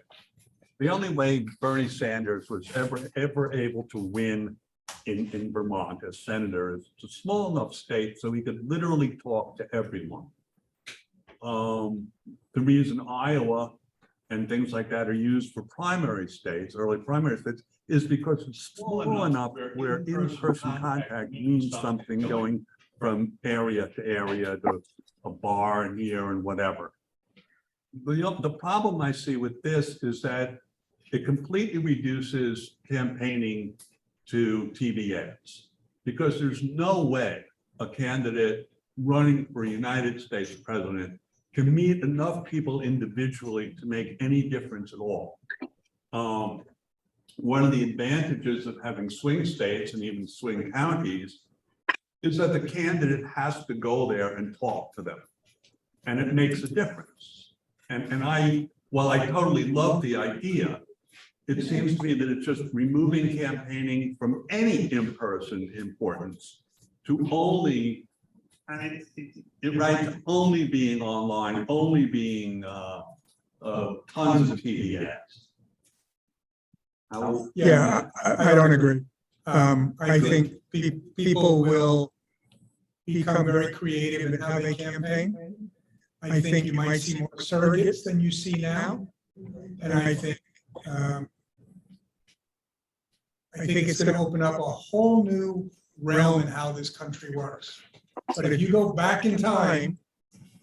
The only way Bernie Sanders was ever able to win in Vermont as senator is it's a small enough state so he could literally talk to everyone. The reason Iowa and things like that are used for primary states, early primary states, is because it's small enough where in-person contact means something going from area to area to a bar and here and whatever. The problem I see with this is that it completely reduces campaigning to TV ads, because there's no way a candidate running for United States president can meet enough people individually to make any difference at all. One of the advantages of having swing states and even swing counties is that the candidate has to go there and talk to them, and it makes a difference. And while I totally love the idea, it seems to me that it's just removing campaigning from any in-person importance to only, only being online, only being tons of TV ads. Yeah, I don't agree. I think people will become very creative in how they campaign. I think you might see more surrogates than you see now. And I think it's going to open up a whole new realm in how this country works. But if you go back in time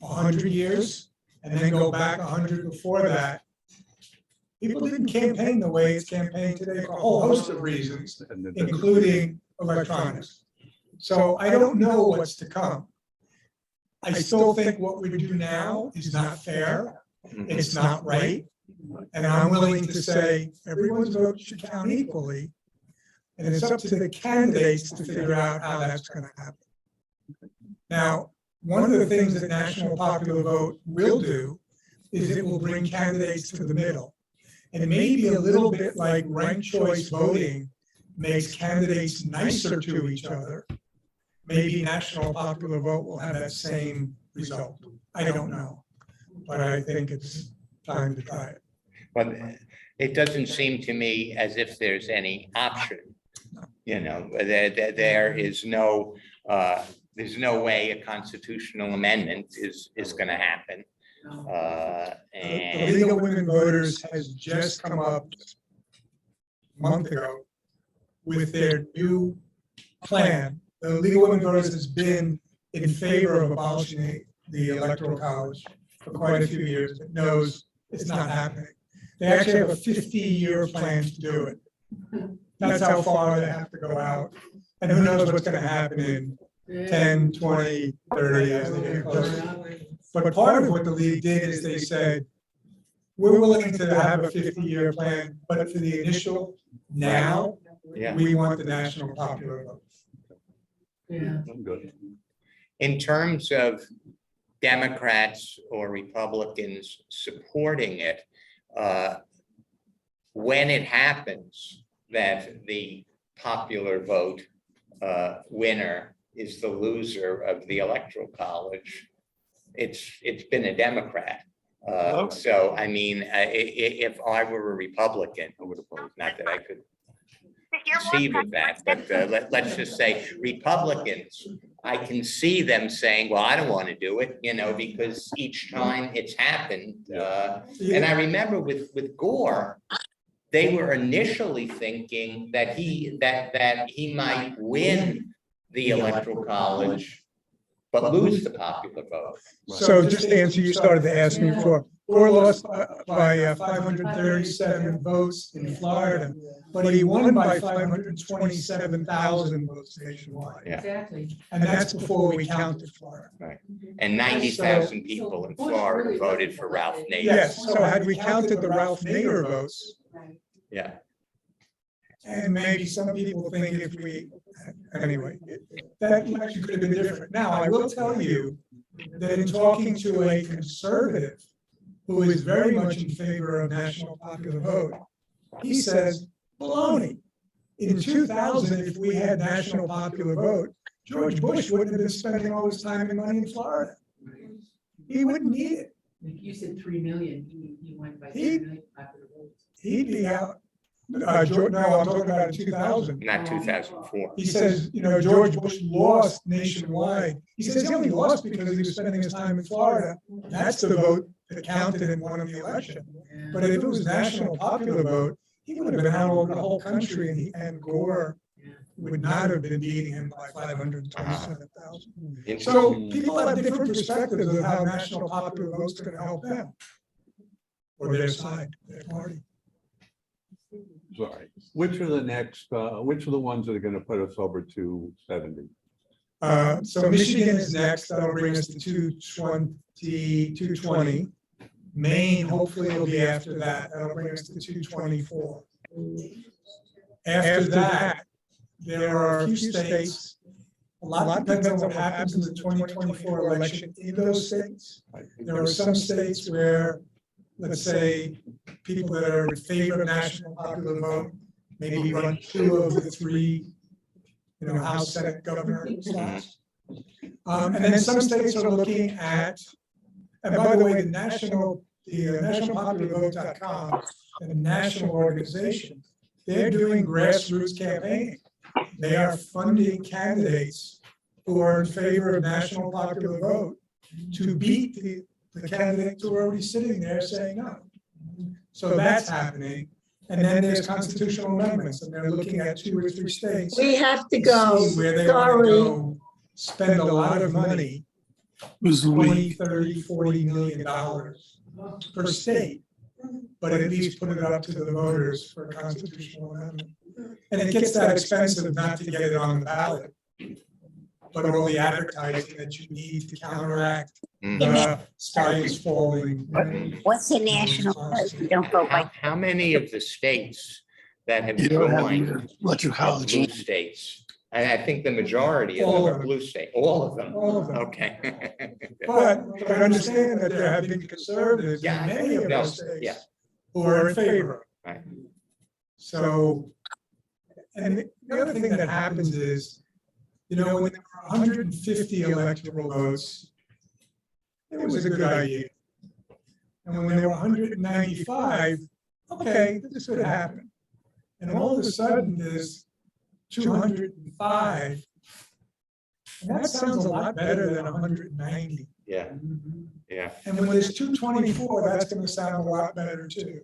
100 years, and then go back 100 before that, people didn't campaign the way it's campaigned today for a whole host of reasons, including electronics. So I don't know what's to come. I still think what we do now is not fair. It's not right. And I'm willing to say everyone's vote should count equally. And it's up to the candidates to figure out how that's going to happen. Now, one of the things that national popular vote will do is it will bring candidates to the middle. And maybe a little bit like ranked choice voting makes candidates nicer to each other. Maybe national popular vote will have that same result. I don't know, but I think it's time to try it. But it doesn't seem to me as if there's any option. You know, there is no, there's no way a constitutional amendment is going to happen. The And League of Women Voters has just come up a month ago with their new plan. The League of Women Voters has been in favor of abolishing the Electoral College for quite a few years. It knows it's not happening. They actually have a 50-year plan to do it. That's how far they have to go out. And who knows what's going to happen in 10, 20, 30 as they get closer. But part of what the league did is they said, we're willing to have a 50-year plan, but for the initial now, yeah, we want the national popular vote. I'm good. in terms of Democrats or Republicans supporting it, when it happens that the popular vote winner is the loser of the Electoral College, it's been a Democrat. So, I mean, if I were a Republican, not that I could conceive of that, but let's just say Republicans, I can see them saying, well, I don't want to do it, you know, because each time it's happened. And I remember with Gore, they were initially thinking that he might win the Electoral College, but lose the popular vote. So just to answer, you started to ask me before, Gore lost by 537 votes in Florida, but he won by 527,000 votes nationwide. Yeah. Exactly. And that's before we counted Florida. And 90,000 people in Florida voted for Ralph Nader. Yes, so had we counted the Ralph Nader votes, Yeah. and maybe some people think if we, anyway, that election could have been different. Now, I will tell you that in talking to a conservative who is very much in favor of national popular vote, he says, baloney. In 2000, if we had national popular vote, George Bush wouldn't have been spending all his time and money in Florida. He wouldn't need it. You said 3 million, he went by He- 3 million popular votes. He'd be out. No, I'm talking about in 2000. Not 2004. He says, you know, George Bush lost nationwide. He says he only lost because he was spending his time in Florida. That's the vote that counted and won him the election. But if it was national popular vote, he would have been out over the whole country, and Gore would not have been beating him by 527,000. So people have different perspectives of how national popular vote's going to help them or their side, their party. Sorry, which are the next, which are the ones that are gonna put us over to 70? So Michigan is next. That'll bring us to 220. Maine, hopefully will be after that. That'll bring us to 224. After that, there are a few states. A lot depends on what happens in the 2024 election in those states. There are some states where, let's say, people that are in favor of national popular vote, maybe run 2 of the 3, you know, House, Senate, governor slots. And then some states are looking at, and by the way, the nationalpopularvote.com and the national organization, they're doing grassroots campaigning. They are funding candidates who are in favor of national popular vote to beat the candidates who are already sitting there saying no. So that's happening. And then there's constitutional amendments, and they're looking at 2 or 3 states. We have to go, See where they want to sorry. go, spend a lot of money $20, $30, $40 million per state. But at least put it up to the voters for a constitutional amendment. And it gets that expensive not to get it on the ballot. But all the advertising that you need to counteract the sky is falling. What's the national, you don't vote by. How many of the states that have You don't have joined electoral are college. blue states? And I think the majority of All them of are them. blue state, all of them. All of them. Okay. But understand that there have been conservatives in Yeah, many of no, those yeah. states who are in favor. Right. So, and the other thing that happens is, you know, when there were 150 electoral votes, it was a good idea. And when there were 195, okay, this could happen. And all of a sudden, there's 205. And that sounds a lot better than 190. Yeah, yeah. And when there's 224, that's gonna sound a lot better too.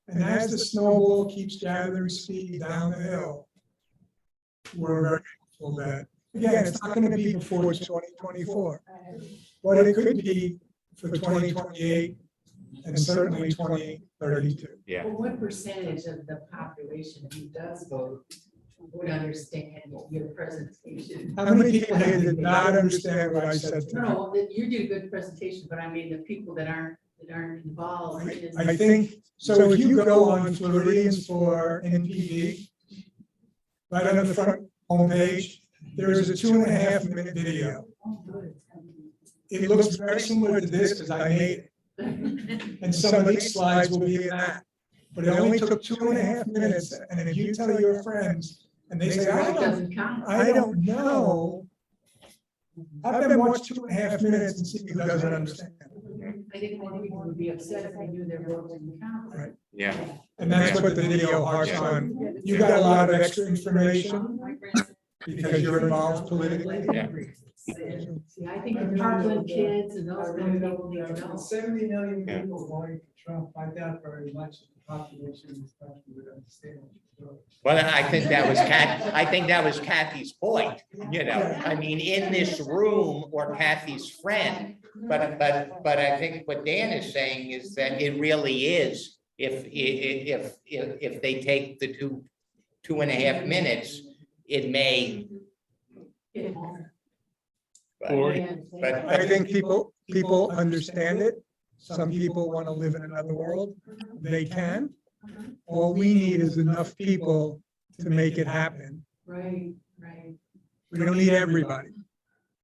And as the snowball keeps gathering speed down the hill, we're very hopeful that, again, it's not gonna be before 2024. But it could be for 2028 and certainly 2032. Yeah. Well, what percentage of the population who does vote would understand your presentation? How many people here did not understand what I said to them? No, that you do a good presentation, but I mean, the people that aren't involved. in- I think, so if you go on Floridians for NPV, right on the front homepage, there is a 2.5-minute video. Oh, good. It looks very similar to this because I made it. And some of these slides will be in that. But it only took 2.5 minutes. And if you tell your friends and they say, It doesn't count. I don't know. Have them watch 2.5 minutes and see who doesn't understand. I think more people would be upset if they knew their vote didn't count. Right. Yeah. And that's what the video harps on. You got a lot of extra information because you're involved politically. Yeah. See, I think the Parkland kids and those people need to know. 70 million Yeah. people voting for Trump, I doubt very much the population in this country would understand what you're doing. Well, I think that was Kathy's point, you know, I mean, in this room or Kathy's friend. But I think what Dan is saying is that it really is, if they take the 2.5 minutes, it may. But I think people understand it. Some people want to live in another world. They can. All we need is enough people to make it happen. Right, right. We don't need everybody.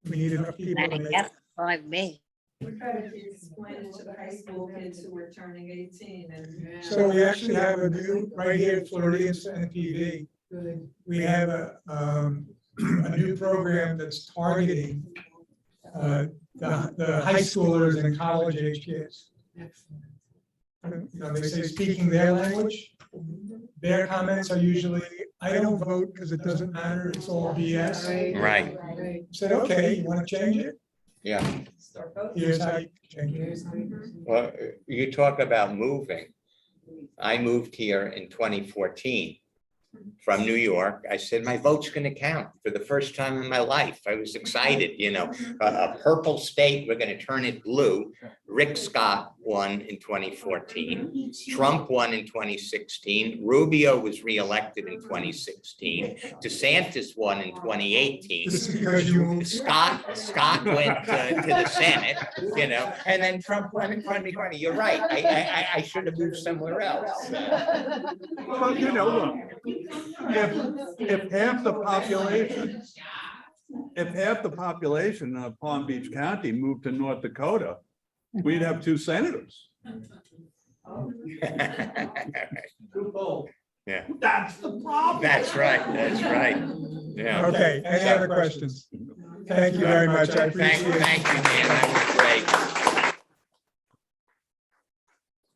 We need enough people to make it. That's like me. We try to explain it to the high school kids who were turning 18 and. So we actually have a new, right here at Floridians NPV, Good. we have a new program that's targeting the high schoolers and college age kids. Excellent. You know, they say speaking their language. Their comments are usually, I don't vote because it doesn't matter, it's all BS. Right. Right. Said, okay, you want to change it? Yeah, Here's how you change it. Here's how you- well, you talk about moving. I moved here in 2014 from New York. I said, my vote's gonna count for the first time in my life. I was excited, you know, a purple state, we're gonna turn it blue. Rick Scott won in 2014. Trump won in 2016. Rubio was reelected in 2016. DeSantis won in 2018. This is because you. Scott went to the Senate, you know, and then Trump won in 2020. You're right. I should have moved somewhere else. Well, you know, look, if half the population of Palm Beach County moved to North Dakota, we'd have 2 senators. Yeah, That's the problem. that's right. Yeah. Okay, any other questions? Thank you very much, I Thank appreciate it. you, Dan. That was great.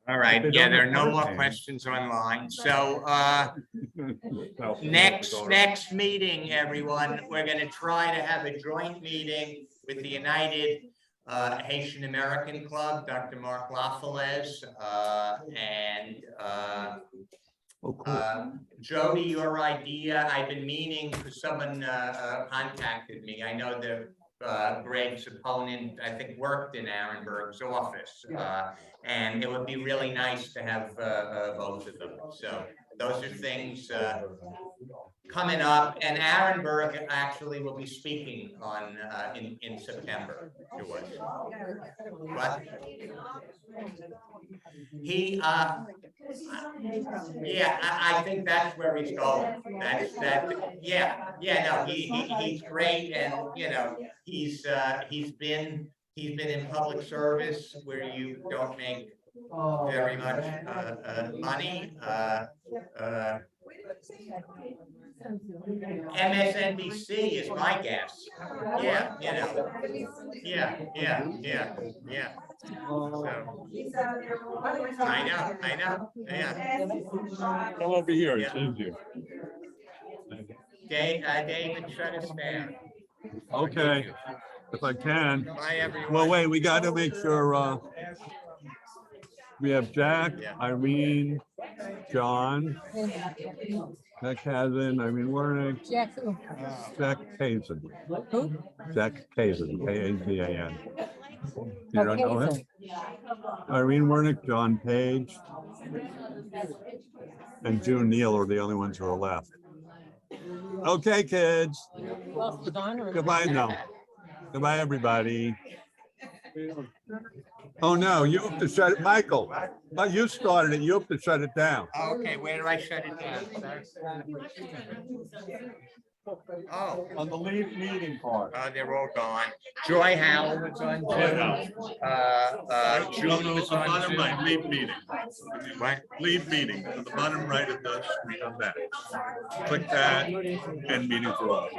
All right, yeah, there are no more questions online. So, next meeting, everyone, we're gonna try to have a joint meeting with the United Haitian American Club, Dr. Mark LaFalez, and Oh, cool. Jody, your idea, I've been meaning, because someone contacted me. I know Greg's opponent, I think, worked in Aaronburg's office. And it would be really nice to have both of them. So those are things coming up. And Aaronburg actually will be speaking on in September to us. What? He yeah, I think that's where he's going. Yeah, no, he's great, and he's been in public service where you don't make very much money. MSNBC is my guess. Yeah, yeah. So, I know, yeah. Come over here, it's Yeah. easier. David, shut us down. Okay, if I can. Bye, everyone. Well, wait, we got to make sure, we have Jack, Yeah. Irene, John, Jack Hazen, Irene Wernick, Jack who? Jack Hazen. Who? Jack Hazen, K-A-Z-A-N. You don't know him? Irene Wernick, John Page, and June Neal are the only ones who are left. Okay, kids. Goodbye now. Goodbye, everybody. Oh, no, you have to shut it, Michael. But you started it. You have to shut it down. Okay, where do I shut it down, sir? Oh, On the leave meeting part. they're all gone. Joy Howell was on Zoom. June was on Zoom. Right, leave meeting. What? Leave meeting. On the bottom right of the screen on that. Click that, end meeting for all.